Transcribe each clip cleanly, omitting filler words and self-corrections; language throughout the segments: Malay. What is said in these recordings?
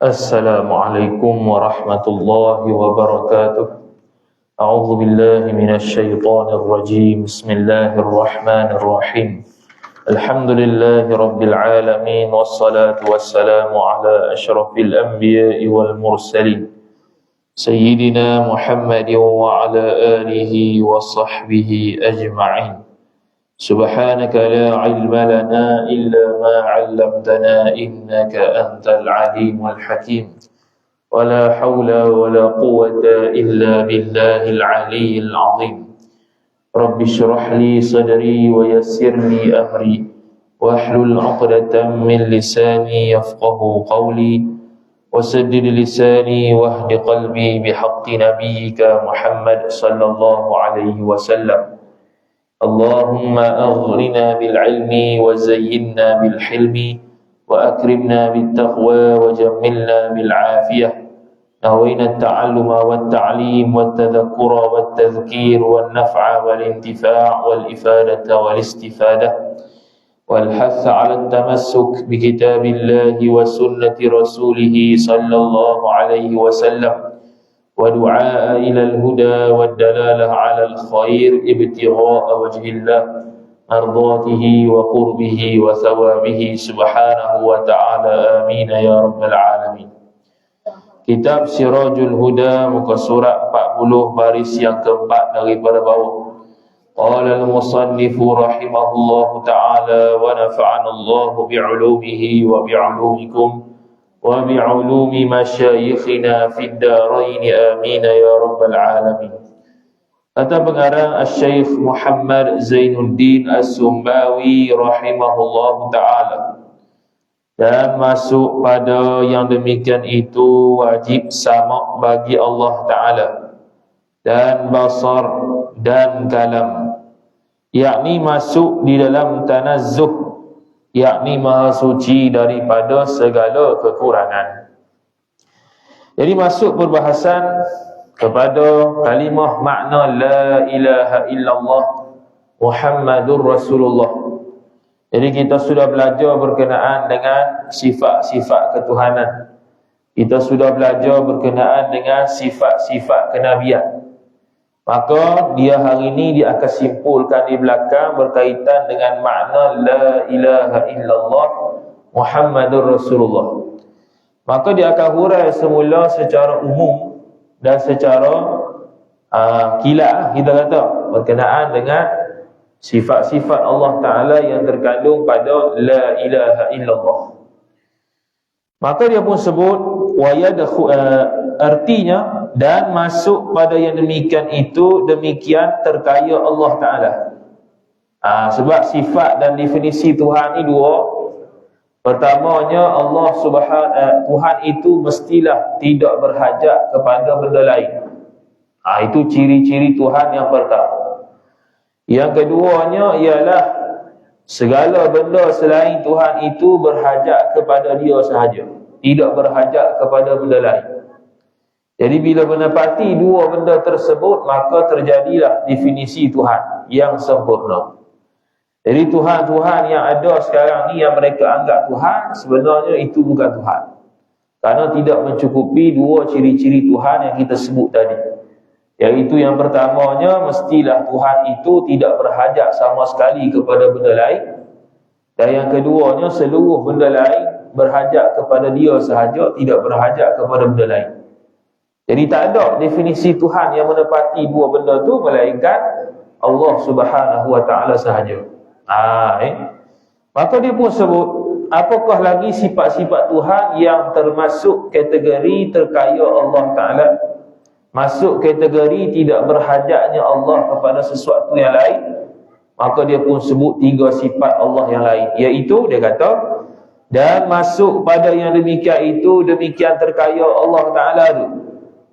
Assalamualaikum warahmatullahi wabarakatuh. A'udzu billahi minasy syaithanir rajim. Bismillahirrahmanirrahim. Alhamdulillahi rabbil alamin wassalatu wassalamu ala asyrafil anbiya'i wal mursalin sayyidina Muhammadin wa ala alihi wa sahbihi ajma'in. Subhanaka la ilma lana illa ma 'allamtana innaka antal alimul hakim. Wala haula wala quwwata illa billahil aliyyil azim. Rabbi shrah li sadri wa yassir li amri wahlul 'uqdatam min lisani yafqahu qawli wasaddid lisani wahdi qalbi bihaqqi nabiyyika Muhammad sallallahu alaihi wasallam. Allahumma aghrina bil ilmi wa zayyinna bil hilmi wa akrimna bit taqwa wa jammilna bil afiyah. Nawayna at-ta'alluma wat ta'lim wat tadhakkura wat tadhkir wan naf'a wal intifa' wal ifadata wal istifadah wal hath 'ala at-tamassuk bi kitabillahi wa sunnati rasulih sallallahu alaihi wasallam. ودعاء إلى الهدى والدلالة على الخير ابتغاء وجه الله مرضاته وقربه وثوابه سبحانه وتعالى آمين يا رب العالمين. Kitab Sirajul Huda, muka surat 40, baris yang keempat daripada bawah. Qala al-musannifu rahimahullahu ta'ala wa nafa'ana Allahu bi'ulumihi wa bi'ulumikum wa bi'ulumi masyayikhina fid darain amin ya rabbal alamin. Kata pengarang Asy-Syaikh Muhammad Zainuddin As-Sumbawi rahimahullahu ta'ala, dan masuk pada yang demikian itu wajib sama bagi Allah Ta'ala dan basar dan kalam, yakni masuk di dalam tanazzuh, yakni maha suci daripada segala kekurangan. Jadi masuk perbahasan kepada kalimah makna la ilaha illallah Muhammadur Rasulullah. Jadi kita sudah belajar berkenaan dengan sifat-sifat ketuhanan. Kita sudah belajar berkenaan dengan sifat-sifat kenabian. Maka dia hari ini dia akan simpulkan di belakang berkaitan dengan makna la ilaha illallah Muhammadur Rasulullah. Maka dia akan hurai semula secara umum dan secara kilat kita kata berkenaan dengan sifat-sifat Allah Ta'ala yang terkandung pada la ilaha illallah. Maka dia pun sebut artinya dan masuk pada yang demikian itu demikian terkaya Allah Ta'ala. Sebab sifat dan definisi Tuhan ini dua. Pertamanya Allah Tuhan itu mestilah tidak berhajat kepada benda lain. Itu ciri-ciri Tuhan yang pertama. Yang keduanya ialah segala benda selain Tuhan itu berhajat kepada dia sahaja, tidak berhajat kepada benda lain. Jadi bila menepati dua benda tersebut, maka terjadilah definisi Tuhan yang sempurna. Jadi Tuhan-Tuhan yang ada sekarang ni yang mereka anggap Tuhan, sebenarnya itu bukan Tuhan, karena tidak mencukupi dua ciri-ciri Tuhan yang kita sebut tadi. Iaitu yang pertamanya, mestilah Tuhan itu tidak berhajat sama sekali kepada benda lain. Dan yang keduanya, seluruh benda lain berhajat kepada dia sahaja, tidak berhajat kepada benda lain. Jadi tak ada definisi Tuhan yang menepati dua benda tu melainkan Allah Subhanahu wa ta'ala sahaja. Maka dia pun sebut, apakah lagi sifat-sifat Tuhan yang termasuk kategori terkaya Allah Ta'ala, masuk kategori tidak berhajatnya Allah kepada sesuatu yang lain. Maka dia pun sebut tiga sifat Allah yang lain, iaitu dia kata, dan masuk pada yang demikian itu demikian terkaya Allah Ta'ala tu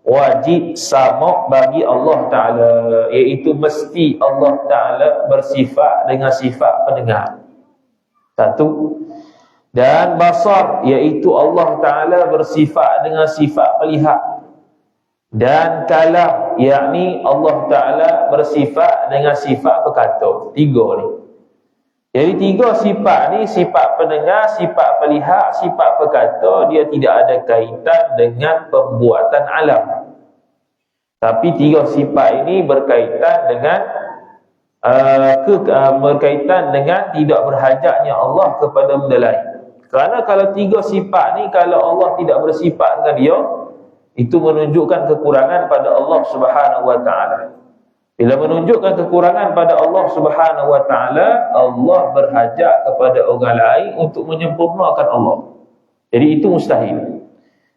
wajib sama bagi Allah Ta'ala, iaitu mesti Allah Ta'ala bersifat dengan sifat pendengar. Satu. Dan basar, iaitu Allah Ta'ala bersifat dengan sifat melihat. Dan kalam, yakni Allah Ta'ala bersifat dengan sifat berkata. Tiga ni. Jadi 3 sifat ni, sifat pendengar, sifat pelihat, sifat perkata, dia tidak ada kaitan dengan pembuatan alam. Tapi 3 sifat ini berkaitan dengan berkaitan dengan tidak berhajatnya Allah kepada benda lain. Kerana kalau 3 sifat ni, kalau Allah tidak bersifat dengan dia, itu menunjukkan kekurangan pada Allah Subhanahu wa taala. Bila menunjukkan kekurangan pada Allah Subhanahu wa taala, Allah berhajat kepada orang lain untuk menyempurnakan Allah. Jadi itu mustahil.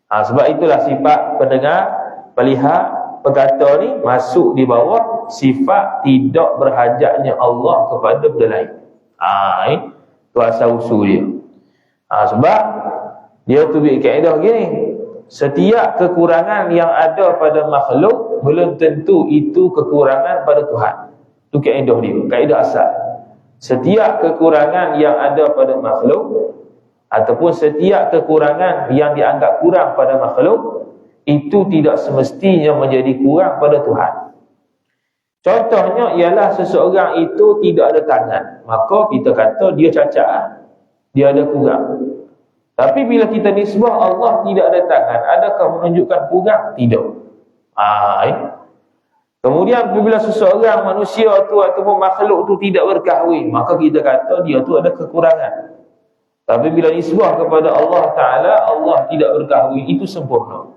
Sebab itulah sifat pendengar, pelihat, perkata ni masuk di bawah sifat tidak berhajatnya Allah kepada benda lain. Itu asal usul dia. Sebab dia tu bikin kaedah gini, setiap kekurangan yang ada pada makhluk belum tentu itu kekurangan pada Tuhan. Itu kaedah dia, kaedah asal. Setiap kekurangan yang ada pada makhluk ataupun setiap kekurangan yang dianggap kurang pada makhluk, itu tidak semestinya menjadi kurang pada Tuhan. Contohnya ialah seseorang itu tidak ada tangan, maka kita kata dia cacat, dia ada kurang. Tapi bila kita nisbah Allah tidak ada tangan, adakah menunjukkan kurang? Tidak. Kemudian bila seseorang manusia tu ataupun makhluk tu tidak berkahwin, maka kita kata dia tu ada kekurangan. Tapi bila nisbah kepada Allah Ta'ala, Allah tidak berkahwin, itu sempurna.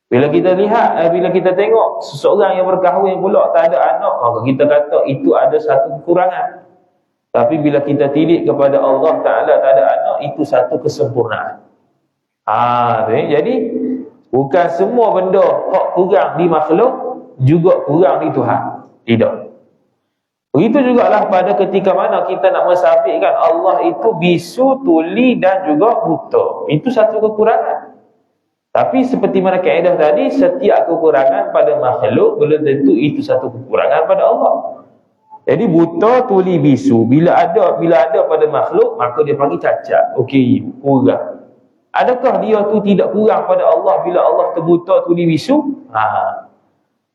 Bila kita lihat, bila kita tengok seseorang yang berkahwin pula tak ada anak, maka kita kata itu ada satu kekurangan. Tapi bila kita tilik kepada Allah Ta'ala tak ada anak, itu satu kesempurnaan. Jadi bukan semua benda hak kurang di makhluk juga kurang di Tuhan. Tidak. Begitu jugalah pada ketika mana kita nak mensabitkan Allah itu bisu, tuli dan juga buta. Itu satu kekurangan. Tapi seperti mana kaedah tadi, setiap kekurangan pada makhluk belum tentu itu satu kekurangan pada Allah. Jadi buta, tuli, bisu, bila ada pada makhluk, maka dia panggil cacat. Okey, kurang. Adakah dia tu tidak kurang pada Allah bila Allah tu buta, tuli, bisu?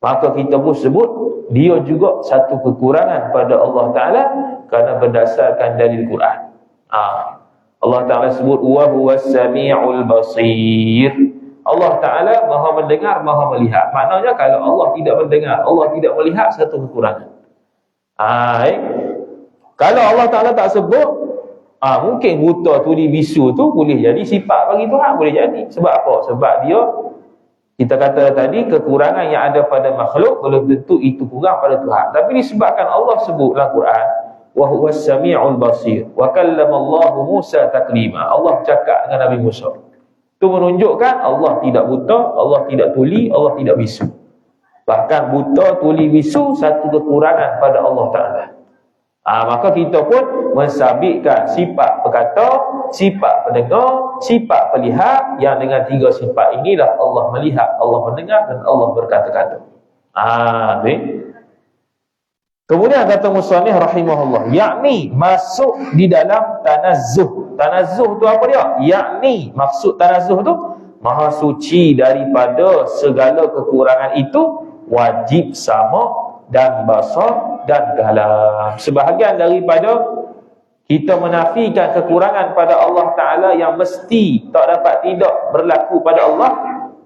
Maka kita pun sebut dia juga satu kekurangan pada Allah Ta'ala kerana berdasarkan dalil Quran. Allah Ta'ala sebut wa huwas sami'ul basir. Allah Ta'ala Maha mendengar, Maha melihat. Maknanya kalau Allah tidak mendengar, Allah tidak melihat, satu kekurangan. Kalau Allah Ta'ala tak sebut, mungkin buta, tuli, bisu tu boleh jadi sifat bagi Tuhan, boleh jadi. Sebab apa? Sebab dia, kita kata tadi, kekurangan yang ada pada makhluk belum tentu itu kurang pada Tuhan. Tapi disebabkan Allah sebut dalam Quran, wa huwas sami'ul basir wa kallama Allahu Musa taklima. Allah bercakap dengan Nabi Musa. Itu menunjukkan Allah tidak buta, Allah tidak tuli, Allah tidak bisu. Bahkan buta, tuli, bisu satu kekurangan pada Allah Ta'ala. Maka kita pun mensabitkan sifat perkata, sifat pendengar, sifat pelihat, yang dengan 3 sifat inilah Allah melihat, Allah mendengar dan Allah berkata-kata. Kemudian kata musannif rahimahullah, yakni masuk di dalam tanazzuh. Tanazzuh tu apa dia? Yakni maksud tanazzuh tu maha suci daripada segala kekurangan itu, wajib sama dan basar dan kalam. Sebahagian daripada kita menafikan kekurangan pada Allah Ta'ala yang mesti tak dapat tidak berlaku pada Allah,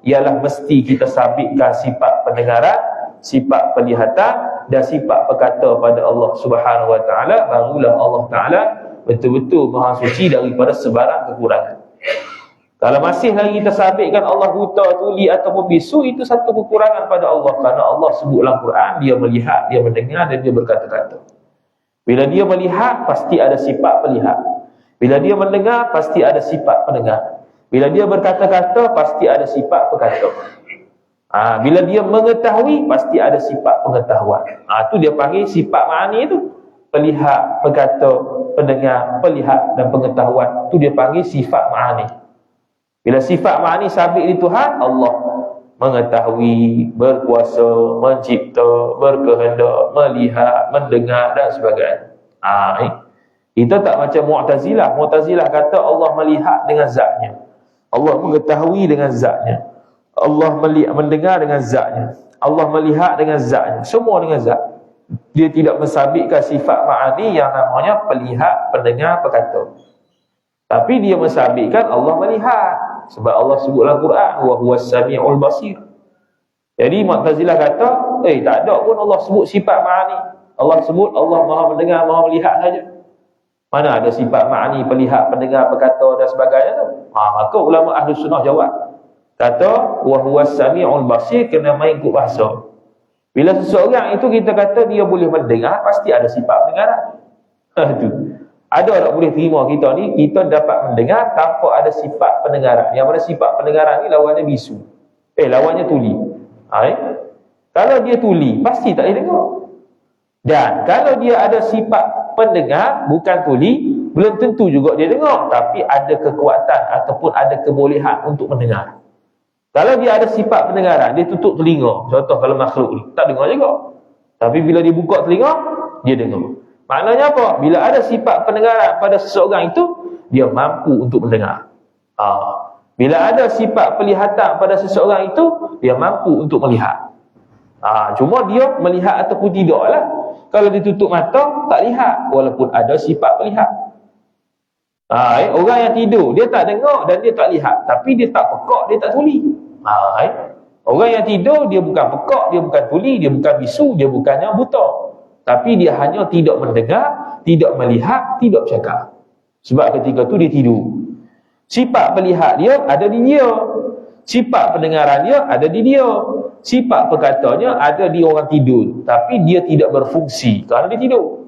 ialah mesti kita sabitkan sifat pendengaran, sifat penglihatan dan sifat perkata pada Allah Subhanahu Wa Ta'ala. Barulah Allah Ta'ala betul-betul maha suci daripada sebarang kekurangan. Kalau masih lagi kita sabitkan Allah buta, tuli ataupun bisu, itu satu kekurangan pada Allah. Kerana Allah sebut dalam Quran, dia melihat, dia mendengar dan dia berkata-kata. Bila dia melihat, pasti ada sifat pelihat. Bila dia mendengar, pasti ada sifat pendengar. Bila dia berkata-kata, pasti ada sifat perkata. Bila dia mengetahui, pasti ada sifat pengetahuan. Itu dia panggil sifat ma'ani itu. Pelihat, perkata, pendengar, pelihat dan pengetahuan. Itu dia panggil sifat ma'ani. Bila sifat ma'ani sabit di Tuhan, Allah mengetahui, berkuasa, mencipta, berkehendak, melihat, mendengar dan sebagainya. Kita tak macam Mu'tazilah. Mu'tazilah kata Allah melihat dengan zatnya, Allah mengetahui dengan zatnya, Allah mendengar dengan zatnya, Allah melihat dengan zatnya, semua dengan zat. Dia tidak mensabitkan sifat ma'ani yang namanya pelihat, pendengar, perkata. Tapi dia mensabitkan Allah melihat. Sebab Allah sebut dalam Quran, wa huwas sami'ul basir. Jadi Mu'tazilah kata, tak ada pun Allah sebut sifat ma'ani. Allah sebut Allah Maha mendengar, Maha melihat saja. Mana ada sifat ma'ani, pelihat, pendengar, perkata dan sebagainya tu? Maka ulama Ahlus Sunnah jawab. Kata, wa huwas sami'ul basir, kena main ikut bahasa. Bila seseorang itu kita kata dia boleh mendengar, pasti ada sifat pendengaran. Tu. Ada tak boleh terima kita ni, kita dapat mendengar tanpa ada sifat pendengaran. Yang mana sifat pendengaran ni lawannya bisu. Lawannya tuli. Kalau dia tuli, pasti tak boleh dengar. Dan kalau dia ada sifat pendengar, bukan tuli, belum tentu juga dia dengar. Tapi ada kekuatan ataupun ada kebolehan untuk mendengar. Kalau dia ada sifat pendengaran, dia tutup telinga. Contoh kalau makhluk ni, tak dengar juga. Tapi bila dia buka telinga, dia dengar. Maknanya apa? Bila ada sifat pendengaran pada seseorang itu, dia mampu untuk mendengar. Bila ada sifat pelihatan pada seseorang itu, dia mampu untuk melihat. Cuma dia melihat ataupun tidak lah. Kalau dia tutup mata, tak lihat. Walaupun ada sifat melihat. Orang yang tidur, dia tak dengar dan dia tak lihat. Tapi dia tak pekak, dia tak tuli. Orang yang tidur, dia bukan pekak, dia bukan tuli, dia bukan bisu, dia bukannya buta. Tapi dia hanya tidak mendengar, tidak melihat, tidak bercakap. Sebab ketika tu dia tidur. Sifat melihat dia ada di dia. Sifat pendengaran dia ada di dia. Sifat perkataannya ada di orang tidur. Tapi dia tidak berfungsi kerana dia tidur.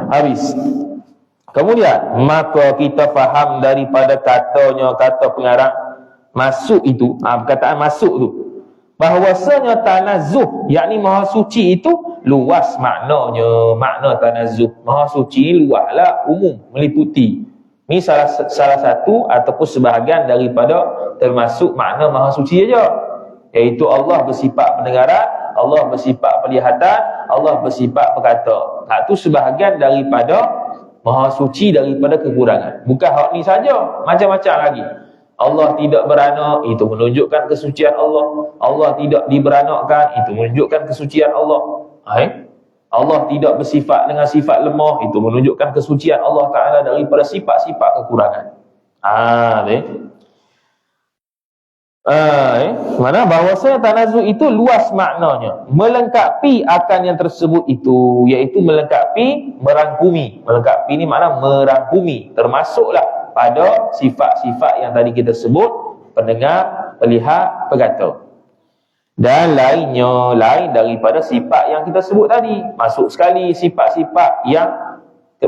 Habis. Kemudian, maka kita faham daripada kata pengarang masuk itu, perkataan masuk tu, bahawasanya tanazuh, yakni maha suci itu luas maknanya. Makna tanazuh, maha suci luaslah, umum, meliputi. Ini salah satu ataupun sebahagian daripada termasuk makna maha suci saja. Iaitu Allah bersifat pendengaran, Allah bersifat penglihatan, Allah bersifat perkata. Itu sebahagian daripada maha suci daripada kekurangan. Bukan hak ni saja, macam-macam lagi. Allah tidak beranak, itu menunjukkan kesucian Allah. Allah tidak diberanakkan, itu menunjukkan kesucian Allah. Allah tidak bersifat dengan sifat lemah, itu menunjukkan kesucian Allah Ta'ala daripada sifat-sifat kekurangan. Mana bahawasanya tanazu itu luas maknanya, melengkapi akan yang tersebut itu, iaitu melengkapi, merangkumi. Melengkapi ni makna merangkumi, termasuklah pada sifat-sifat yang tadi kita sebut, pendengar, pelihat, perkata. Dan lainnya, lain daripada sifat yang kita sebut tadi. Masuk sekali sifat-sifat yang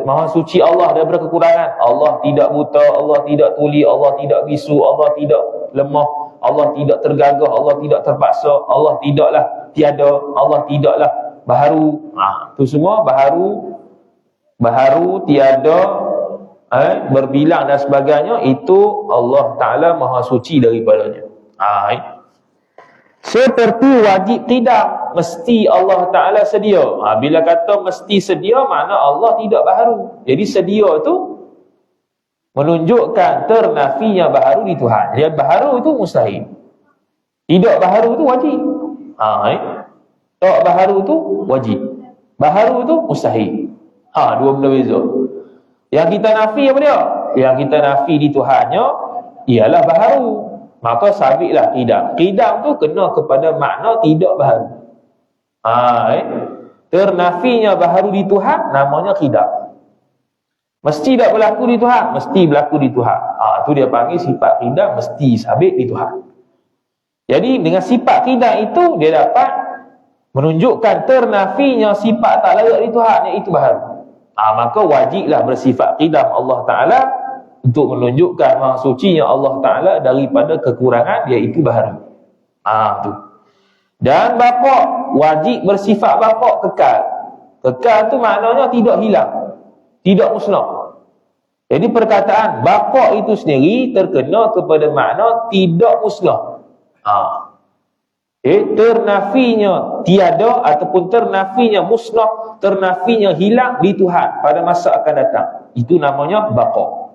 maha suci Allah daripada kekurangan. Allah tidak buta, Allah tidak tuli, Allah tidak bisu, Allah tidak lemah, Allah tidak tergagah, Allah tidak terpaksa, Allah tidaklah tiada, Allah tidaklah baharu. Itu semua baharu, tiada, berbilang dan sebagainya, itu Allah Ta'ala maha suci daripadanya. Seperti wajib tidak, mesti Allah Ta'ala sedia. Bila kata mesti sedia, makna Allah tidak baharu. Jadi sedia tu menunjukkan ternafinya baharu di Tuhan. Jadi baharu itu mustahil. Tidak baharu itu wajib. Tak baharu itu wajib. Baharu itu mustahil. Dua benda beza. Yang kita nafi apa dia? Yang kita nafi di Tuhannya ialah baharu. Maka sabitlah qidam. Qidam tu kena kepada makna tidak baharu. Ternafinya baharu di Tuhan namanya qidam. Mesti tak berlaku di Tuhan, mesti berlaku di Tuhan. Tu dia panggil sifat qidam, mesti sabit di Tuhan. Jadi dengan sifat qidam itu dia dapat menunjukkan ternafinya sifat tak layak di Tuhan, iaitu baharu. Maka wajiblah bersifat qidam Allah Ta'ala untuk menunjukkan maha sucinya Allah Ta'ala daripada kekurangan, iaitu baharu. Tu. Dan bapa wajib bersifat bapa kekal. Kekal tu maknanya tidak hilang, tidak musnah. Jadi perkataan bapa itu sendiri terkena kepada makna tidak musnah. Ternafinya tiada ataupun ternafinya musnah, ternafinya hilang di Tuhan pada masa akan datang. Itu namanya baqa.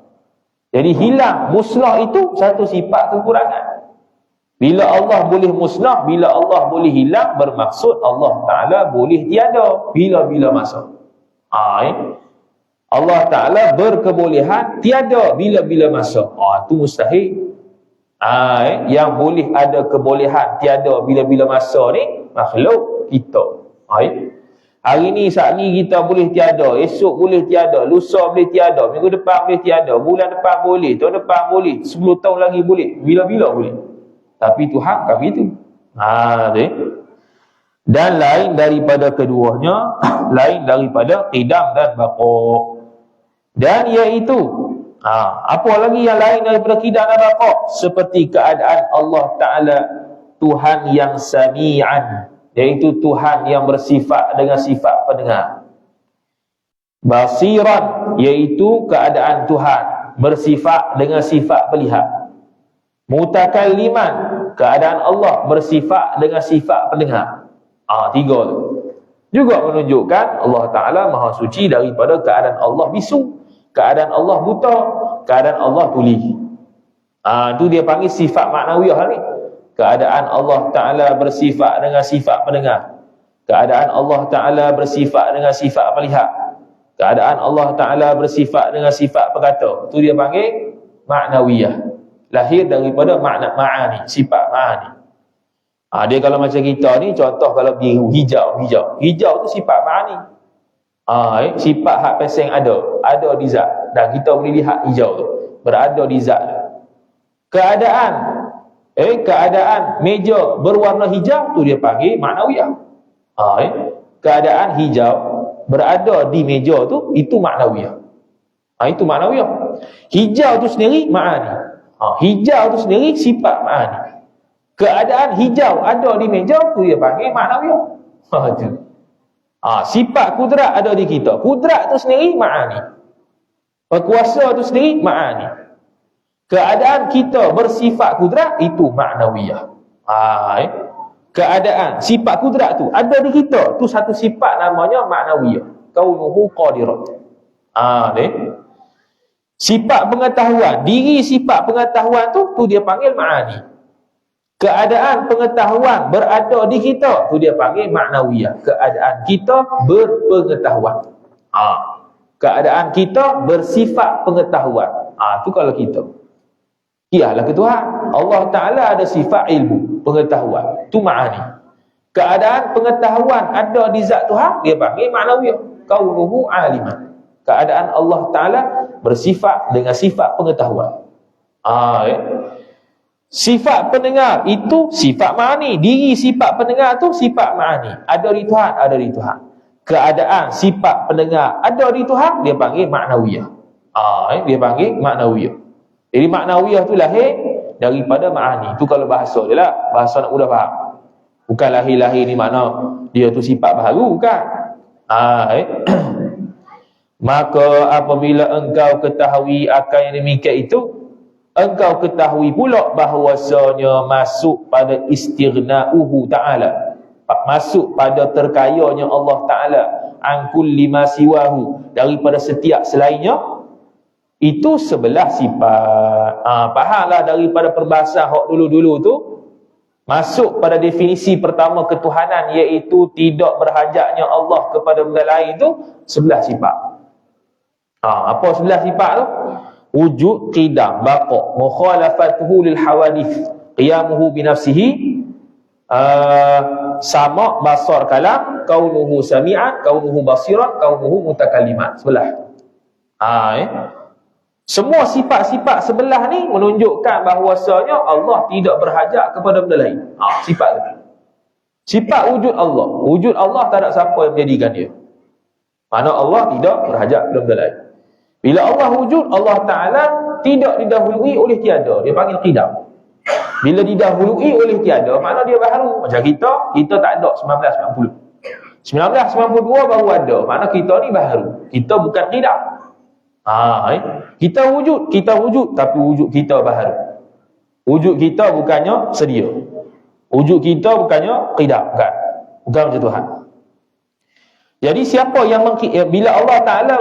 Jadi hilang, musnah itu satu sifat kekurangan. Bila Allah boleh musnah, bila Allah boleh hilang, bermaksud Allah Ta'ala boleh tiada bila-bila masa. Allah Ta'ala berkebolehan tiada bila-bila masa. Itu mustahil. Yang boleh ada kebolehan tiada bila-bila masa ni makhluk kita. Hari ni, saat ni kita boleh tiada, esok boleh tiada, lusa boleh tiada, minggu depan boleh tiada, bulan depan boleh, tahun depan boleh, 10 tahun lagi boleh, bila-bila boleh. Tapi Tuhan kan begitu. Dan lain daripada keduanya, lain daripada qidam dan baqa. Dan iaitu apa lagi yang lain daripada qidam dan baqa? Seperti keadaan Allah Ta'ala Tuhan yang sami'an, iaitu Tuhan yang bersifat dengan sifat pendengar. Basiran, iaitu keadaan Tuhan bersifat dengan sifat melihat. Mutakalliman, keadaan Allah bersifat dengan sifat pendengar. Tiga tu juga menunjukkan Allah Ta'ala maha suci daripada keadaan Allah bisu, keadaan Allah buta, keadaan Allah tuli. Itu dia panggil sifat maknawiyah ni. Keadaan Allah Ta'ala bersifat dengan sifat pendengar, keadaan Allah Ta'ala bersifat dengan sifat melihat, keadaan Allah Ta'ala bersifat dengan sifat perkata. Itu dia panggil maknawiyah. Lahir daripada makna ma'ani, sifat ma'ani. Dia kalau macam kita ni, contoh kalau biru, hijau tu sifat ma'ani. Sifat hak peseng ada di zat, dan kita boleh lihat hijau tu berada di zat. Keadaan meja berwarna hijau tu dia panggil maknawiyah. Keadaan hijau berada di meja tu, itu maknawiyah. Itu maknawiyah. Hijau tu sendiri ma'ani. Hijau tu sendiri sifat ma'ani. Keadaan hijau ada di meja tu dia panggil maknawiyah. Sifat kudrat ada di kita, kudrat tu sendiri ma'ani. Berkuasa tu sendiri ma'ani. Keadaan kita bersifat kudrat, itu maknawiyah. Keadaan sifat kudrat tu ada di kita, tu satu sifat namanya maknawiyah. Kaunuhu qadirat. Sifat pengetahuan, diri sifat pengetahuan tu dia panggil ma'ani. Keadaan pengetahuan berada di kita, tu dia panggil maknawiyah. Keadaan kita berpengetahuan. Keadaan kita bersifat pengetahuan. Tu kalau kita. Ialah ke Tuhan. Allah Ta'ala ada sifat ilmu, pengetahuan. Tu ma'ani. Keadaan pengetahuan ada di zat Tuhan, dia panggil maknawiyah. Kaunuhu aliman. Keadaan Allah Ta'ala bersifat dengan sifat pengetahuan. Sifat pendengar itu sifat ma'ani. Diri sifat pendengar tu sifat ma'ani. Ada di Tuhan, ada di Tuhan. Keadaan sifat pendengar ada di Tuhan, dia panggil maknawiyah. Dia panggil maknawiyah. Jadi maknawiyah tu lahir daripada ma'ani. Tu kalau bahasa dia lah, bahasa nak mudah faham. Bukan lahir-lahir ni makna dia tu sifat baharu, bukan. Maka apabila engkau ketahui akan yang demikian itu, engkau ketahui pula bahawasanya masuk pada istighna'uhu ta'ala, masuk pada terkayanya Allah Ta'ala an kulli ma siwahu, daripada setiap selainnya, itu sebelah sifat. Fahamlah daripada perbahasan hak dulu-dulu tu, masuk pada definisi pertama ketuhanan, iaitu tidak berhajatnya Allah kepada benda lain tu, sebelah sifat. Apa sebelah sifat tu? Wujud, qidam, baqa, mukhalafatuhu lil hawadith, qiyamuhu binafsihi, sama, basar, kalam, kaunuhu sami'an, kaunuhu basiran, kaunuhu mutakalliman. Sebelah. Semua sifat-sifat sebelah ni menunjukkan bahawasanya Allah tidak berhajat kepada benda lain. Sifat tu. Sifat wujud Allah. Wujud Allah tak ada siapa yang menjadikan dia. Mana Allah tidak berhajat kepada benda lain. Bila Allah wujud, Allah Ta'ala tidak didahului oleh tiada. Dia panggil qidam. Bila didahului oleh tiada, makna dia baru. Macam kita tak ada 1990. 1992 baru ada. Makna kita ni baru. Kita bukan qidam. Kita wujud, tapi wujud kita baru. Wujud kita bukannya sedia. Wujud kita bukannya qidam, bukan macam Tuhan. Jadi siapa yang bila Allah Ta'ala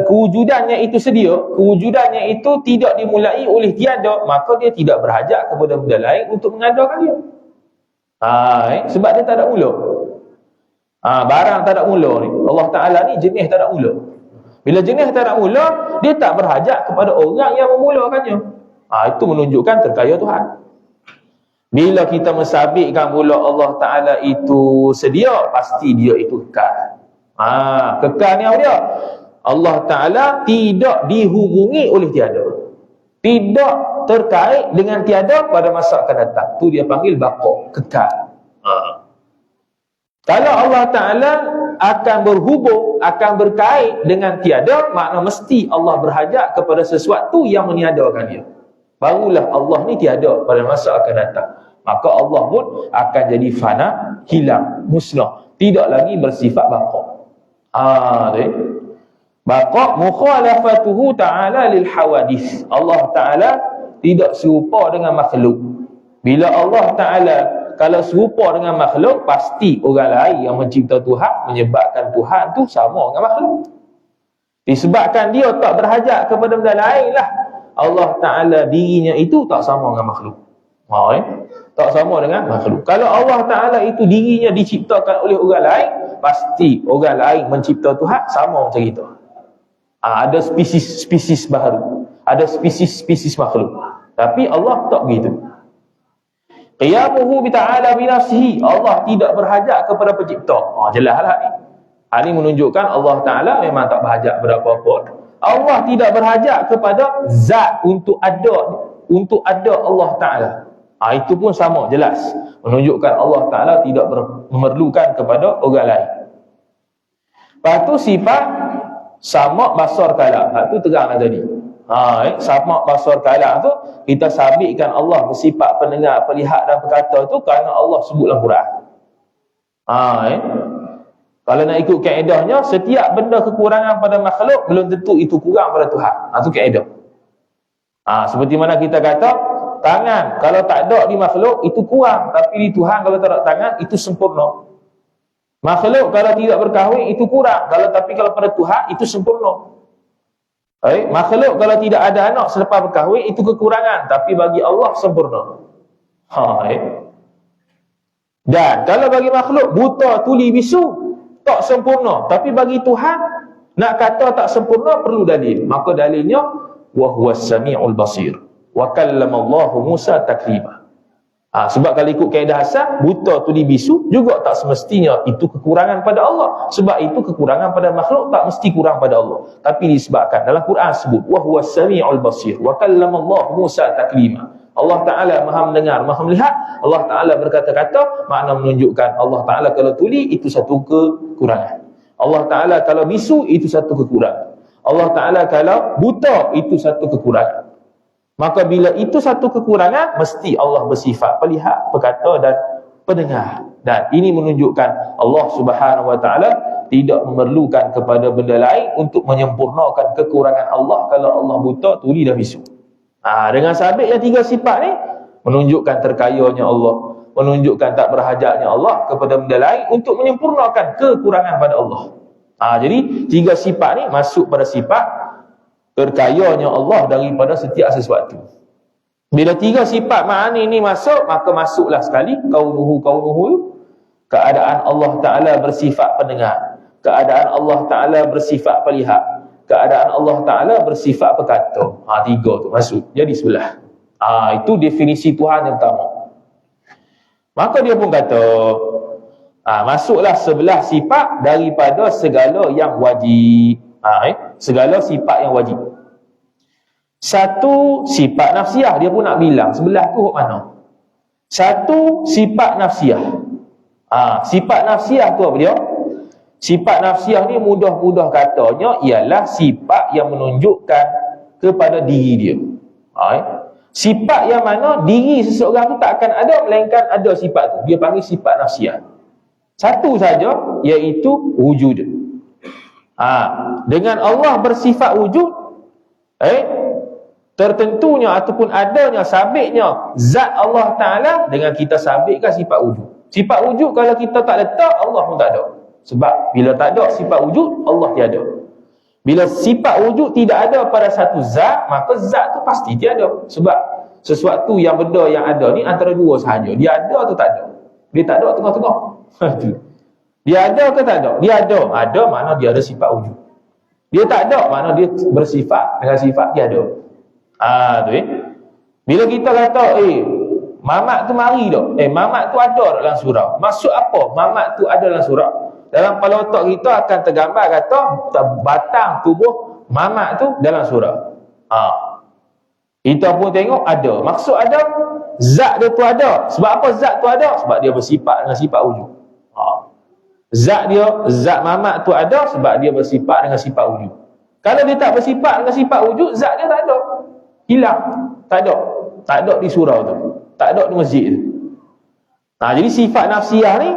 kewujudannya itu sedia, kewujudannya itu tidak dimulai oleh tiada, maka dia tidak berhajat kepada benda lain untuk mengadakan dia. Sebab dia tak ada mula. Barang tak ada mula ni. Allah Ta'ala ni jenis tak ada mula. Bila jenis tak ada mula, dia tak berhajat kepada orang yang memulakannya. Itu menunjukkan terkaya Tuhan. Bila kita mensabitkan pula Allah Ta'ala itu sedia, pasti dia itu kekal. Kekal ni apa dia? Allah Ta'ala tidak dihubungi oleh tiada, tidak terkait dengan tiada pada masa akan datang. Tu dia panggil baqa, kekal. Kalau Allah Ta'ala akan berhubung, akan berkait dengan tiada, makna mesti Allah berhajat kepada sesuatu yang meniadakan dia. Barulah Allah ni tiada pada masa akan datang. Maka Allah pun akan jadi fana, hilang, musnah, tidak lagi bersifat baqa. Baqa mukhalafatuhu ta'ala lil hawadith. Allah Ta'ala tidak serupa dengan makhluk. Bila Allah Ta'ala kalau serupa dengan makhluk, pasti orang lain yang mencipta Tuhan, menyebabkan Tuhan tu sama dengan makhluk. Disebabkan dia tak berhajat kepada benda lain lah, Allah Ta'ala dirinya itu tak sama dengan makhluk. Tak sama dengan makhluk. Kalau Allah Ta'ala itu dirinya diciptakan oleh orang lain, pasti orang lain mencipta Tuhan sama macam kita. Ada spesies-spesies baru, ada spesies-spesies makhluk. Tapi Allah tak begitu. Qiyamuhu bi ta'ala bi nafsihi. Allah tidak berhajat kepada pencipta. Jelaslah ni. Ini menunjukkan Allah Ta'ala memang tak berhajat kepada apa-apa. Allah tidak berhajat kepada zat untuk ada Allah Ta'ala. Itu pun sama, jelas. Menunjukkan Allah Ta'ala tidak memerlukan kepada orang lain. Lepas tu sifat sama basar kalam. Itu teranglah tadi. Sama basar kalam tu, kita sabitkan Allah bersifat pendengar, pelihat dan berkata tu kerana Allah sebut dalam Quran. Kalau nak ikut kaedahnya, setiap benda kekurangan pada makhluk belum tentu itu kurang pada Tuhan. Itu kaedah. Seperti mana kita kata, tangan kalau tak ada di makhluk itu kurang, tapi di Tuhan kalau tak ada tangan itu sempurna. Makhluk kalau tidak berkahwin itu kurang, tapi kalau pada Tuhan itu sempurna. Makhluk kalau tidak ada anak selepas berkahwin itu kekurangan, tapi bagi Allah sempurna. Dan kalau bagi makhluk buta, tuli, bisu tak sempurna, tapi bagi Tuhan nak kata tak sempurna perlu dalil. Maka dalilnya wa huwas samiul basir wa kallama Allah Musa taklima. Sebab kalau ikut kaedah asal, buta, tuli, bisu juga tak semestinya itu kekurangan pada Allah. Sebab itu kekurangan pada makhluk tak mesti kurang pada Allah. Tapi disebabkan dalam Quran sebut wa huwas samiul basir wa kallama Allah Musa taklima. Allah Ta'ala maha mendengar, maha melihat. Allah Ta'ala berkata-kata, makna menunjukkan Allah Ta'ala kalau tuli itu satu kekurangan. Allah Ta'ala kalau bisu itu satu kekurangan. Allah Ta'ala kalau buta itu satu kekurangan. Maka bila itu satu kekurangan, mesti Allah bersifat pelihat, perkata dan pendengar. Dan ini menunjukkan Allah Subhanahu Wa Ta'ala tidak memerlukan kepada benda lain untuk menyempurnakan kekurangan Allah kalau Allah buta, tuli dan bisu. Dengan sabit yang tiga sifat ni menunjukkan terkayanya Allah, menunjukkan tak berhajatnya Allah kepada benda lain untuk menyempurnakan kekurangan pada Allah. Jadi tiga sifat ni masuk pada sifat terkayanya Allah daripada setiap sesuatu. Bila tiga sifat ma'ani ni masuk, maka masuklah sekali kaunuhu, keadaan Allah Ta'ala bersifat pendengar, keadaan Allah Ta'ala bersifat pelihat, keadaan Allah Ta'ala bersifat perkata. Tiga tu masuk. Jadi sebelah. Itu definisi Tuhan yang pertama. Maka dia pun kata, masuklah sebelah sifat daripada segala yang wajib. Segala sifat yang wajib. Satu sifat nafsiah, dia pun nak bilang sebelah tu mana. Satu sifat nafsiah. Sifat nafsiah tu apa dia? Sifat nafsiah ni mudah-mudah katanya ialah sifat yang menunjukkan kepada diri dia. Sifat yang mana diri seseorang tu tak akan ada melainkan ada sifat tu. Dia panggil sifat nafsiah. Satu saja, iaitu wujud. Dengan Allah bersifat wujud, tertentunya ataupun adanya, sabitnya zat Allah Ta'ala, dengan kita sabitkan sifat wujud. Sifat wujud kalau kita tak letak, Allah pun tak ada. Sebab bila tak ada sifat wujud, Allah tiada. Bila sifat wujud tidak ada pada satu zat, maka zat tu pasti tiada. Sebab sesuatu yang benda yang ada ni antara dua sahaja. Dia ada atau tak ada. Dia tak ada tengah-tengah. Dia ada ke tak ada? Dia ada. Ada makna dia ada sifat wujud. Dia tak ada makna dia bersifat dengan sifat tiada. Tu Bila kita kata mamat tu mari dah. Mamat tu ada dalam surau. Maksud apa? Mamat tu ada dalam surau. Dalam kepala otak kita akan tergambar kata batang tubuh mamat tu dalam surau. Kita pun tengok ada. Maksud ada, zat dia tu ada. Sebab apa zat tu ada? Sebab dia bersifat dengan sifat wujud. Zat mamat tu ada sebab dia bersifat dengan sifat wujud. Kalau dia tak bersifat dengan sifat wujud, zat dia tak ada. Hilang. Tak ada. Tak ada di surau tu. Tak ada di masjid tu. Jadi sifat nafsiyah ni,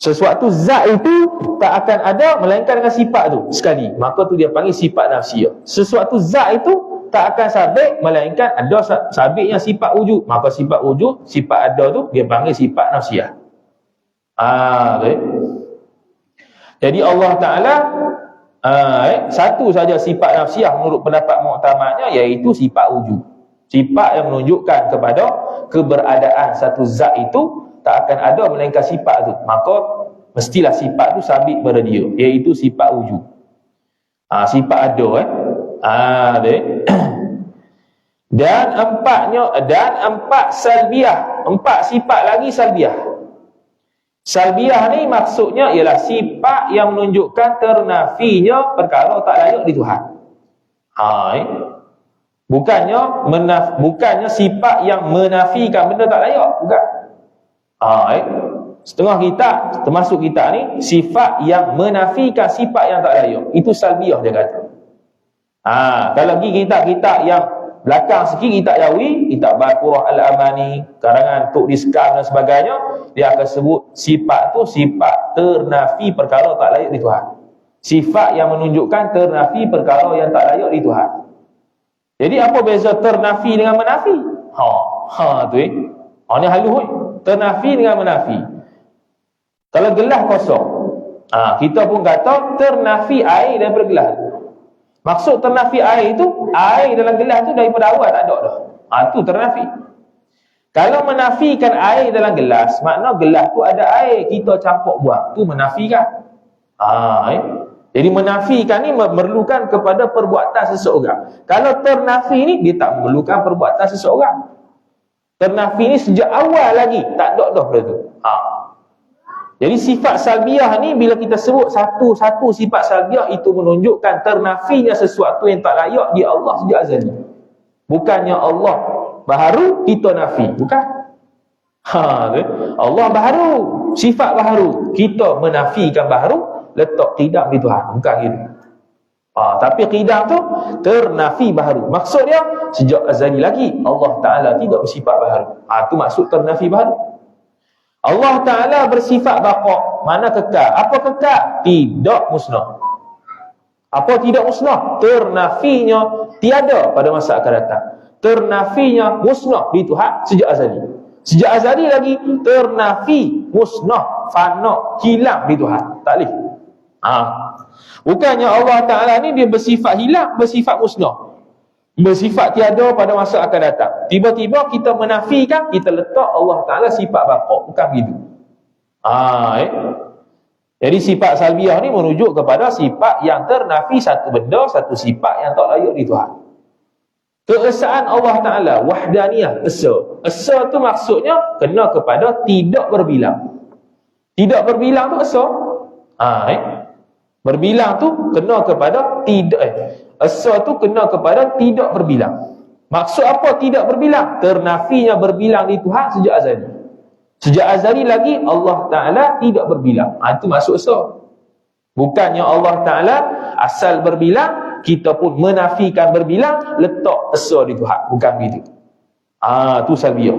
sesuatu zat itu tak akan ada melainkan dengan sifat tu sekali. Maka tu dia panggil sifat nafsiyah. Sesuatu zat itu tak akan sabit melainkan ada sabitnya sifat wujud. Maka sifat wujud, sifat ada tu dia panggil sifat nafsiyah. Jadi Allah Ta'ala satu saja sifat nafsiyah menurut pendapat muktamadnya, iaitu sifat wujud. Sifat yang menunjukkan kepada keberadaan satu zat itu tak akan ada melainkan sifat tu. Maka mestilah sifat tu sabit pada dia, iaitu sifat wujud. Sifat ada dan empat salbiah, empat sifat lagi salbiah. Salbiah ni maksudnya ialah sifat yang menunjukkan ternafinya perkara tak layak di Tuhan. Bukannya sifat yang menafikan benda tak layak, bukan. Setengah kita, termasuk kita ni, sifat yang menafikan sifat yang tak layak, itu salbiah dia kata. Kalau pergi kitab-kitab yang belakang sikit, kitab Yawi, kitab Baqarah Al-Amani, karangan Tok Diskam dan sebagainya, dia akan sebut sifat tu sifat ternafi perkara tak layak di Tuhan. Sifat yang menunjukkan ternafi perkara yang tak layak di Tuhan. Jadi apa beza ternafi dengan menafi? Ni halus. Ternafi dengan menafi. Kalau gelas kosong, kita pun kata ternafi air daripada gelas. Maksud ternafi air itu, air dalam gelas tu daripada awal tak ada dah. Itu ternafi. Kalau menafikan air dalam gelas, makna gelas tu ada air, kita campur buang, tu menafikan. Jadi menafikan ni memerlukan kepada perbuatan seseorang. Kalau ternafi ni, dia tak memerlukan perbuatan seseorang. Ternafi ni sejak awal lagi tak ada dah benda tu. Jadi sifat salbiah ni, bila kita sebut satu-satu sifat salbiah, itu menunjukkan ternafinya sesuatu yang tak layak di Allah sejak azali. Bukannya Allah baharu, kita nafi, bukan. Allah baharu, sifat baharu, kita menafikan baharu, letak qidam di Tuhan, bukan gitu. Tapi qidam tu ternafi baharu. Maksud dia sejak azali lagi Allah Ta'ala tidak bersifat baharu. Itu maksud ternafi baharu. Allah Ta'ala bersifat baqa', mana kekal. Apa kekal? Tidak musnah. Apa tidak musnah? Ternafinya tiada pada masa akan datang. Ternafinya musnah di Tuhan sejak azali. Sejak azali lagi ternafi, musnah, fana, hilang di Tuhan. Tak boleh. Bukannya Allah Ta'ala ni dia bersifat hilang, bersifat musnah, bersifat tiada pada masa akan datang. Tiba-tiba kita menafikan, kita letak Allah Ta'ala sifat baqa'. Bukan begitu. Jadi sifat salbiah ni merujuk kepada sifat yang ternafi satu benda, satu sifat yang tak layak di Tuhan. Keesaan Allah Ta'ala, wahdaniyah, esa. Esa tu maksudnya kena kepada tidak berbilang. Tidak berbilang tu esa. Berbilang tu kena kepada tidak. Esa tu kena kepada tidak berbilang. Maksud apa tidak berbilang? Ternafinya berbilang di Tuhan sejak azali. Sejak azali lagi Allah Ta'ala tidak berbilang. Itu maksud esa. Bukannya Allah Ta'ala asal berbilang, kita pun menafikan berbilang, letak esa di Tuhan. Bukan begitu. Tu salbiah.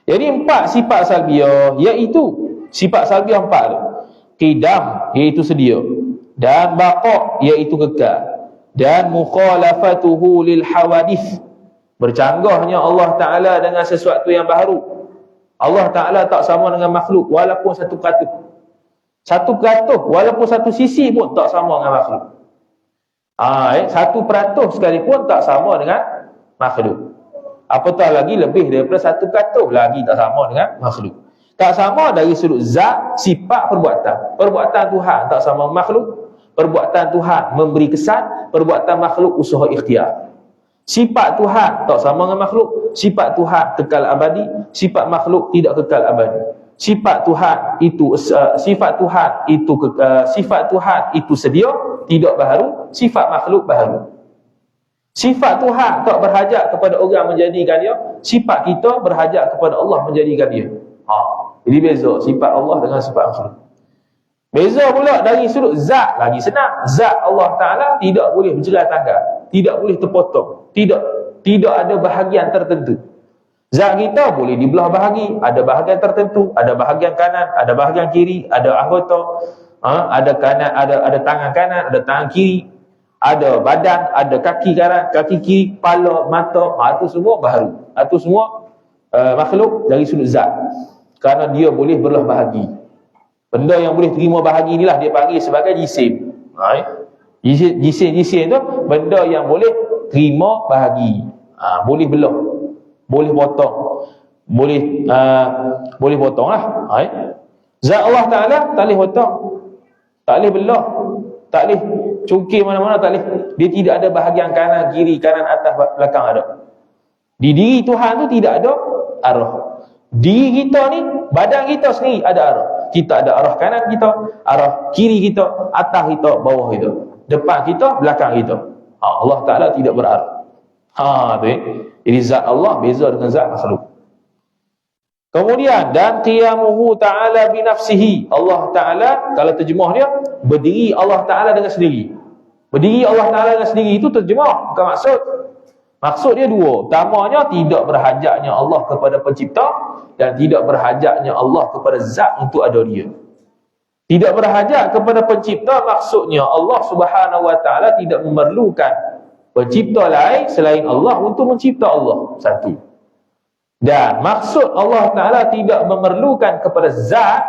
Jadi empat sifat salbiah, iaitu sifat salbiah empat tu. Qidam, iaitu sedia, dan baqa', iaitu kekal, dan mukhalafatuhu lil hawadith, bercanggahnya Allah Ta'ala dengan sesuatu yang baru. Allah Ta'ala tak sama dengan makhluk walaupun 1%. 1% walaupun satu sisi pun tak sama dengan makhluk. 1% sekalipun tak sama dengan makhluk. Apatah lagi lebih daripada 1% lagi tak sama dengan makhluk. Tak sama dari sudut zat, sifat, perbuatan. Perbuatan Tuhan tak sama makhluk. Perbuatan Tuhan memberi kesan, perbuatan makhluk usaha ikhtiar. Sifat Tuhan tak sama dengan makhluk. Sifat Tuhan kekal abadi, sifat makhluk tidak kekal abadi. Sifat Tuhan itu sifat Tuhan itu sedia, tidak baharu. Sifat makhluk baharu. Sifat Tuhan tak berhajat kepada orang menjadikan dia. Sifat kita berhajat kepada Allah menjadikan dia. Jadi beza sifat Allah dengan sifat makhluk. Beza pula dari sudut zat, lagi senang. Zat Allah Ta'ala tidak boleh berjelas tanggal, tidak boleh terpotong, tidak ada bahagian tertentu. Zat kita boleh dibelah bahagi, ada bahagian tertentu, ada bahagian kanan, ada bahagian kiri, ada anggota, ada kanan, ada tangan kanan, ada tangan kiri, ada badan, ada kaki kanan, kaki kiri, kepala, mata. Itu semua baharu. Itu semua makhluk dari sudut zat, kerana dia boleh belah bahagi. Benda yang boleh terima bahagi inilah dia panggil sebagai jisim. Jisim tu benda yang boleh terima bahagi. Boleh belah, boleh potong, boleh potong lah. Zat Allah Ta'ala tak boleh potong, tak boleh belah, tak boleh cungkir mana-mana, tak boleh. Dia tidak ada bahagian kanan, kiri, kanan, atas, belakang ada. Di diri Tuhan tu tidak ada arah. Diri kita ni, badan kita sendiri ada arah. Kita ada arah kanan kita, arah kiri kita, atas kita, bawah kita, depan kita, belakang kita. Allah Ta'ala tidak berarah. Jadi zat Allah beza dengan zat makhluk. Kemudian, dan qiyamuhu ta'ala binafsihi. Allah Ta'ala, kalau terjemah dia, berdiri Allah Ta'ala dengan sendiri. Berdiri Allah Ta'ala dengan sendiri itu terjemah, bukan maksud. Maksud dia dua. Pertamanya, tidak berhajatnya Allah kepada pencipta, dan tidak berhajatnya Allah kepada zat untuk ada dia. Tidak berhajat kepada pencipta, maksudnya Allah Subhanahu Wa Ta'ala tidak memerlukan pencipta lain selain Allah untuk mencipta Allah. Satu. Dan maksud Allah Ta'ala tidak memerlukan kepada zat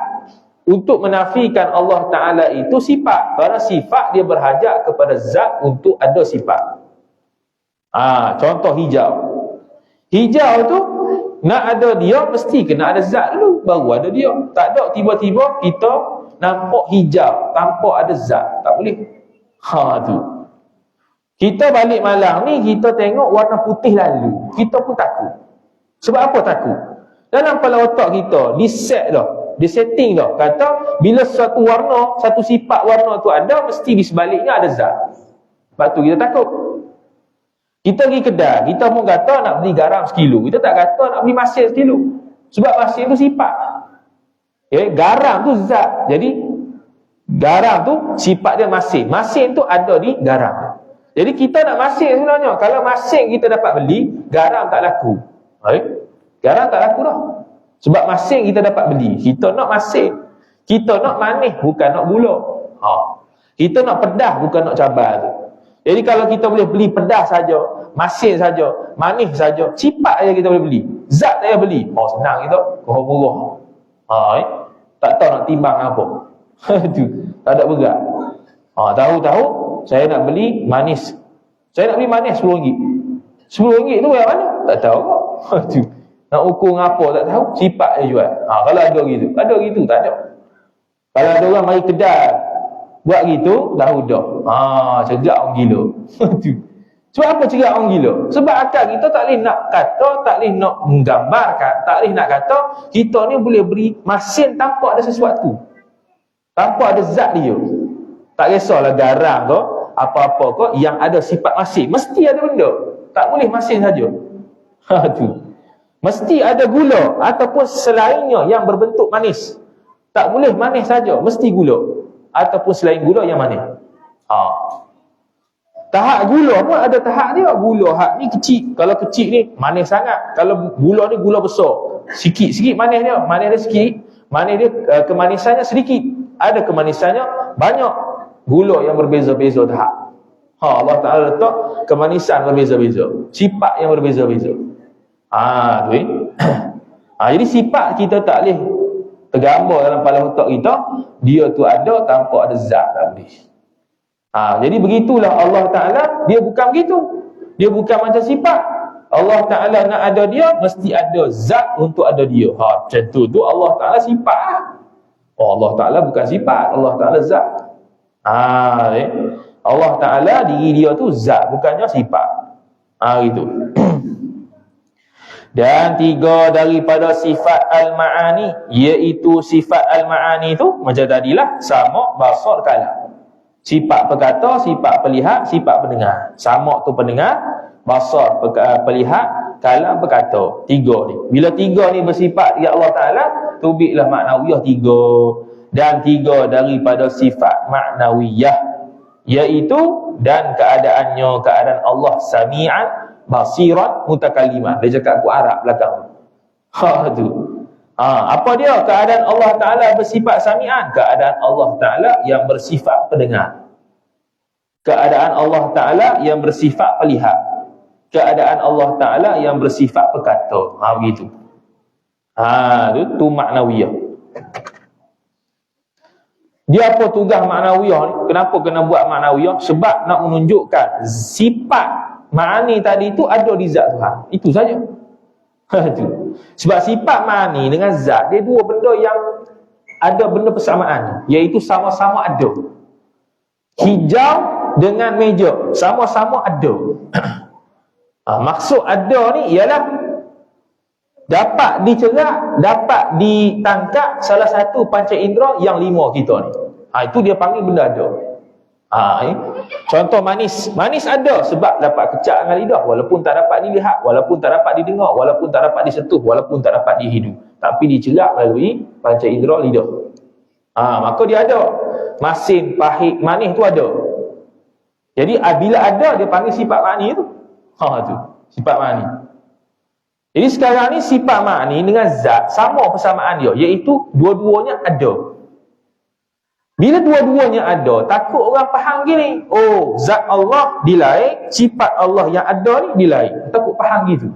untuk menafikan Allah Ta'ala itu sifat. Kerana sifat dia berhajat kepada zat untuk ada sifat. Contoh hijau. Hijau tu nak ada dia mesti kena ada zat dulu, baru ada dia. Tak ada tiba-tiba kita nampak hijau tanpa ada zat, tak boleh. Tu. Kita balik malam ni, kita tengok warna putih lalu, kita pun takut. Sebab apa takut? Dalam kepala otak kita diset dah, disetting dah, kata bila satu warna, satu sifat warna tu ada, mesti di sebaliknya ada zat. Sebab tu kita takut. Kita pergi kedai, kita pun kata nak beli garam sekilo, kita tak kata nak beli masin sekilo. Sebab masin tu sifat. Garam tu zat. Jadi garam tu sifat dia masin. Masin tu ada di garam. Jadi kita nak masin sebenarnya. Kalau masin kita dapat beli, garam tak laku. Garam tak laku dah. Sebab masin kita dapat beli. Kita nak masin. Kita nak manis, bukan nak gula. Kita nak pedas, bukan nak cabai tu. Jadi kalau kita boleh beli pedas saja, masin saja, manis saja, sifat saja kita boleh beli. Zat saya beli. Senang kita. Murah. Tak tahu nak timbang apa. Tu, tak ada berat. Tahu-tahu saya nak beli manis. Saya nak beli manis RM10. RM10 tu yang mana? Tak tahu kok. Tu. Nak ukur apa tak tahu, sifat dia jual. Kalau ada gitu. Ada gitu tak ada. Kalau ada orang mari kedai buat gitu, tahu dah. Cegak orang gila. Tu. Sebab apa cegak orang gila? Sebab akal kita tak boleh nak kata, tak boleh nak menggambarkan, tak boleh nak kata kita ni boleh beri masin tanpa ada sesuatu, tanpa ada zat dia. Tak kisahlah garam ke, apa-apa ke, yang ada sifat masin, mesti ada benda. Tak boleh masin saja. Tu. Mesti ada gula ataupun selainnya yang berbentuk manis. Tak boleh manis saja, mesti gula ataupun selain gula yang manis. Tahap gula pun ada tahap dia. Gula hak ni kecil. Kalau kecil ni manis sangat. Kalau gula ni gula besar, sikit-sikit manis dia. Manis dia sikit, manis dia kemanisannya sedikit. Ada kemanisannya banyak. Gula yang berbeza-beza tahap. Allah Ta'ala letak kemanisan berbeza-beza, sifat yang berbeza-beza. Tu Jadi sifat kita tak boleh tergambar dalam kepala otak kita, dia tu ada tanpa ada zat, tak boleh. Jadi begitulah Allah Ta'ala, dia bukan begitu. Dia bukan macam sifat. Allah Ta'ala nak ada dia, mesti ada zat untuk ada dia. Macam tu Allah Ta'ala sifat. Allah Ta'ala bukan sifat, Allah Ta'ala zat. Allah Ta'ala diri dia tu zat, bukannya sifat. Gitu. Dan 3 daripada sifat al-ma'ani, iaitu sifat al-ma'ani tu macam tadilah, sama, basar, kalam. Sifat perkata, sifat pelihat, sifat pendengar. Sama tu pendengar, basar pelihat, kalam berkata. 3 ni. Bila 3 ni bersifat ya Allah Ta'ala, tubiklah maknawiyah 3. Dan 3 daripada sifat maknawiyah, iaitu dan keadaannya, keadaan Allah sami'an, basiran, mutakalliman. Dia cakap aku Arab belakang. Tu. Apa dia? Keadaan Allah Ta'ala bersifat sami'an, keadaan Allah Ta'ala yang bersifat pendengar. Keadaan Allah Ta'ala yang bersifat pelihat. Keadaan Allah Ta'ala yang bersifat perkata. Begitu. Tu maknawiyah. Dia apa tugas maknawiyah ni? Kenapa kena buat maknawiyah? Sebab nak menunjukkan sifat ma'ani tadi itu ada di zat Tuhan. Itu saja. Sebab sifat ma'ani dengan zat, dia dua benda yang ada benda persamaan, iaitu sama-sama ada. Hijau dengan meja sama-sama ada. Maksud ada ni ialah dapat dicerak, dapat ditangkap salah satu panca indera yang 5 kita ni. Itu dia panggil benda ada. Contoh manis. Manis ada sebab dapat kecap dengan lidah, walaupun tak dapat dilihat, walaupun tak dapat didengar, walaupun tak dapat disentuh, walaupun tak dapat dihidu, tapi dicerak melalui panca indera lidah. Maka dia ada. Masin, pahit, manis tu ada. Jadi bila ada, dia panggil sifat ma'ani tu. Tu sifat ma'ani. Jadi sekarang ni sifat ma'ani dengan zat sama persamaan dia, iaitu dua-duanya ada. Bila dua-duanya ada, takut orang faham gini, zat Allah dilain, sifat Allah yang ada ni dilain. Takut faham gitu.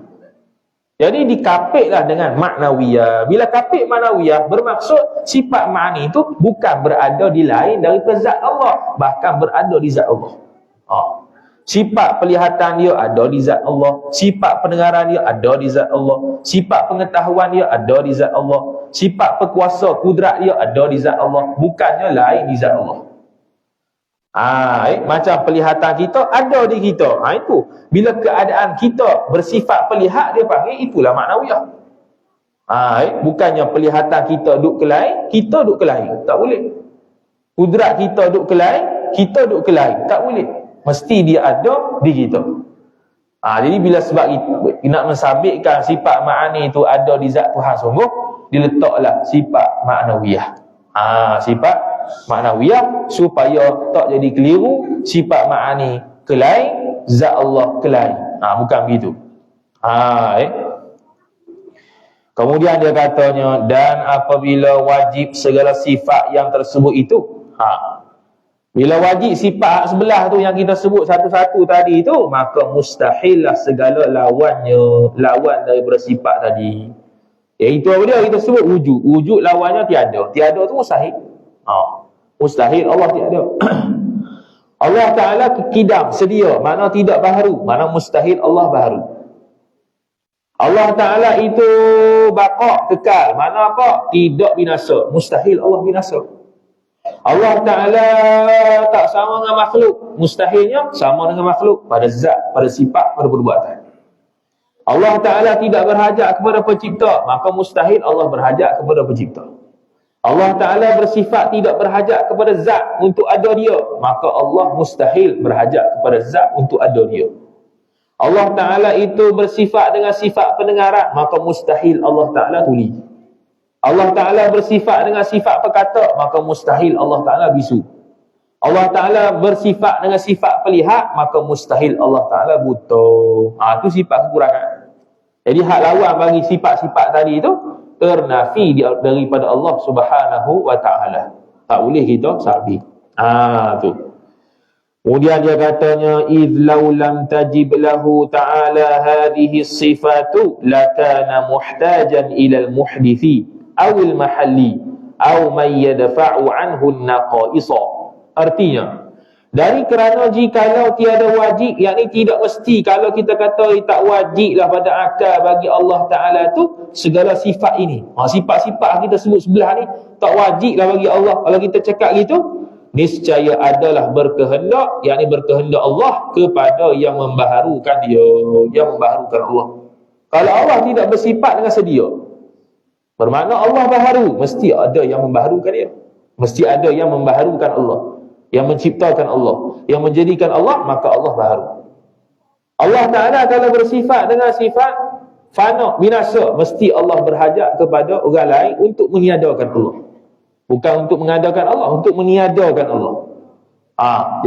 Jadi dikapitlah dengan maknawiyah. Bila kapit maknawiyah, bermaksud sifat ma'ani itu bukan berada di lain daripada zat Allah, bahkan berada di zat Allah. Sifat pelihatan dia ada di zat Allah, sifat pendengaran dia ada di zat Allah, sifat pengetahuan dia ada di zat Allah, sifat berkuasa kudrat dia ada di zat Allah, bukannya lain di zat Allah. Macam pelihatan kita ada di kita. Itu bila keadaan kita bersifat pelihat, dia panggil itulah maknawiyah. Bukannya pelihatan kita duduk ke lain, kita duduk ke lain, tak boleh. Kudrat kita duduk ke lain, kita duduk ke lain, tak boleh. Mesti dia ada di kita. Jadi bila sebab itu nak mensabitkan sifat ma'ani itu ada di zat Tuhan sungguh, diletaklah sifat maknawiyah. Sifat maknawiyah supaya tak jadi keliru sifat ma'ani ke lain, zat Allah ke lain. Bukan begitu. Kemudian dia katanya, dan apabila wajib segala sifat yang tersebut itu, bila wajib sifat sebelah tu yang kita sebut satu-satu tadi tu, maka mustahillah segala lawan daripada sifat tadi. Iaitu apa dia? Kita sebut wujud. Wujud lawannya tiada. Tiada tu mustahil. Mustahil, Allah tiada. Allah Ta'ala kekidam, sedia, makna tidak baharu, makna mustahil Allah baharu. Allah Ta'ala itu baqa, kekal, makna apa? Tidak binasa, mustahil Allah binasa. Allah Ta'ala tak sama dengan makhluk, mustahilnya sama dengan makhluk pada zat, pada sifat, pada perbuatan. Allah Ta'ala tidak berhajat kepada pencipta, maka mustahil Allah berhajat kepada pencipta. Allah Ta'ala bersifat tidak berhajat kepada zat untuk ada dia, maka Allah mustahil berhajat kepada zat untuk ada dia. Allah Ta'ala itu bersifat dengan sifat pendengaran, maka mustahil Allah Ta'ala tuli. Allah Ta'ala bersifat dengan sifat perkata, maka mustahil Allah Ta'ala bisu. Allah Ta'ala bersifat dengan sifat pelihat, maka mustahil Allah Ta'ala buta. Itu sifat kekurangan. Jadi hak lawan bagi sifat-sifat tadi itu ternafi daripada Allah Subhanahu wa Ta'ala. Tak boleh kita sabit. Tu. Kemudian dia katanya, idh law lam tajib lahu ta'ala hadhihi sifatu lakana muhtajan ila al-muhdithi aw al-mahalli aw man yadfa'u anhu an-naqaisa. Artinya, dari kerana jikalau tiada wajib, yakni tidak mesti, kalau kita kata tak wajiblah pada akal bagi Allah Ta'ala tu segala sifat ini, sifat-sifat kita sebut sebelah ni tak wajiblah bagi Allah. Kalau kita cakap gitu, niscaya adalah berkehendak, yakni berkehendak Allah kepada yang membaharukan dia, yang membaharukan Allah. Kalau Allah tidak bersifat dengan sedia, bermakna Allah baharu, mesti ada yang membaharukan dia, mesti ada yang membaharukan Allah, yang menciptakan Allah, yang menjadikan Allah, maka Allah baharu. Allah Ta'ala kalau bersifat dengan sifat fana, binasa, mesti Allah berhajat kepada orang lain untuk meniadakan Allah. Bukan untuk mengadakan Allah, untuk meniadakan Allah.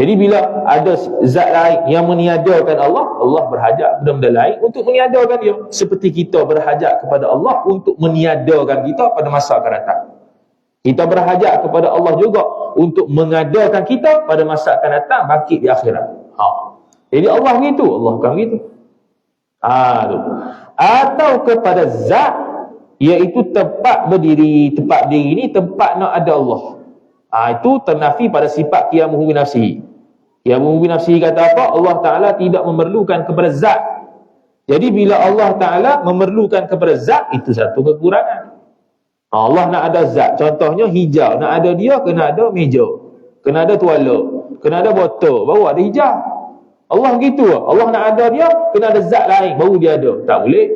Jadi bila ada zat lain yang meniadakan Allah, Allah berhajat kepada benda lain untuk meniadakan dia. Seperti kita berhajat kepada Allah untuk meniadakan kita pada masa akan datang. Kita berhajat kepada Allah juga untuk mengadakan kita pada masa akan datang, bangkit di akhirat. Jadi Allah begitu, Allah bukan begitu. Atau kepada zat, iaitu tempat berdiri. Tempat berdiri ni tempat nak ada Allah. Itu ternafi pada sifat qiyamuhu bi nafsihi. Qiyamuhu bi nafsihi kata apa? Allah Ta'ala tidak memerlukan kepada zat. Jadi bila Allah Ta'ala memerlukan kepada zat, itu satu kekurangan. Allah nak ada zat. Contohnya hijau, nak ada dia kena ada meja, kena ada tuala, kena ada botol, baru ada hijau. Allah gitu. Allah nak ada dia kena ada zat lain, baru dia ada. Tak boleh.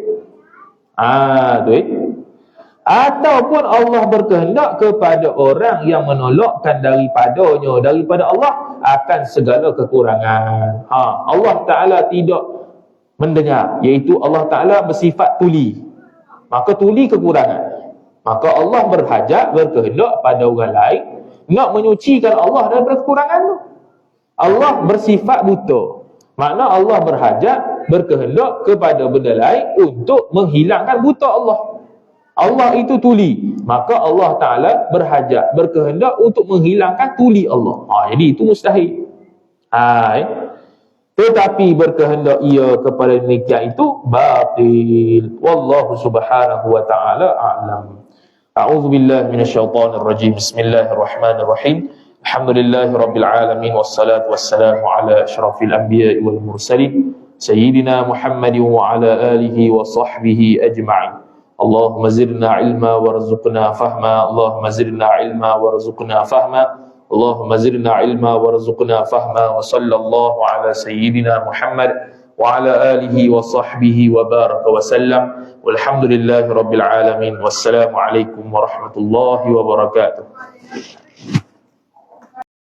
Ataupun Allah berkehendak kepada orang yang menolakkan daripadanya, daripada Allah, akan segala kekurangan. Allah Ta'ala tidak mendengar, iaitu Allah Ta'ala bersifat tuli, maka tuli kekurangan. Maka Allah berhajat, berkehendak pada orang lain nak menyucikan Allah daripada kekurangan tu. Allah bersifat buta, makna Allah berhajat, berkehendak kepada benda lain untuk menghilangkan buta Allah. Allah itu tuli, maka Allah Ta'ala berhajat, berkehendak untuk menghilangkan tuli Allah. Jadi itu mustahil. Tetapi berkehendak ia kepada demikian itu batil. Wallahu subhanahu wa ta'ala a'lam. A'udzu billahi minasyaitonir rajim. Bismillahirrahmanirrahim. Alhamdulillahi rabbil alamin, wassalatu wassalamu ala asyrafil anbiya'i wal mursalin sayyidina Muhammadin wa ala alihi wa sahbihi ajma'in. Allahumma zidna ilma warzuqna fahma. Allahumma zidna ilma warzuqna fahma. Allahumma zidna ilma warzuqna fahma. Wa sallallahu ala sayyidina Muhammad wa ala alihi wa sahbihi wa baraka wa sallam. Walhamdulillahi rabbil alamin. Wassalamu alaikum warahmatullahi wabarakatuh.